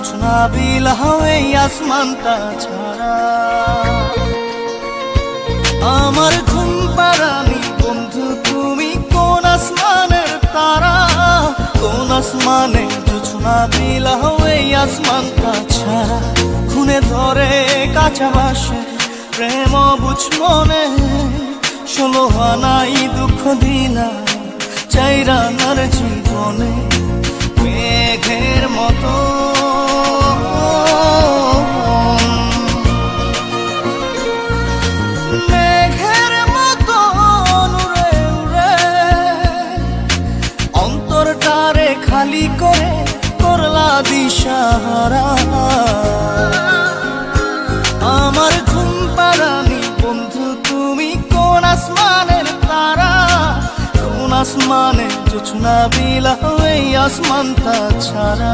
জোছনা বিলাও এই আসমানটা ছাড়া। আমার ঘুম পাড়ানি বন্ধু তুমি কোন আসমানের তারা, কোন আসমানে জোছনা বিলাও এই আসমানটা ছাড়া। খুনে ধরে কাঁচা বাসে প্রেম বুঝ মনে, 16 আনাই দুঃখ দিলা চাইরানার জীবনে। মেঘের মতো মেঘের মতো উড়ে উড়ে অন্তরটারে খালি করে করলা দিশাহারা। আমার ঘুম পাড়ানি বন্ধু তুমি কোন আসমানের তারা, কোন আসমানে জোছনা বিলাও এই আসমানটা ছাড়া।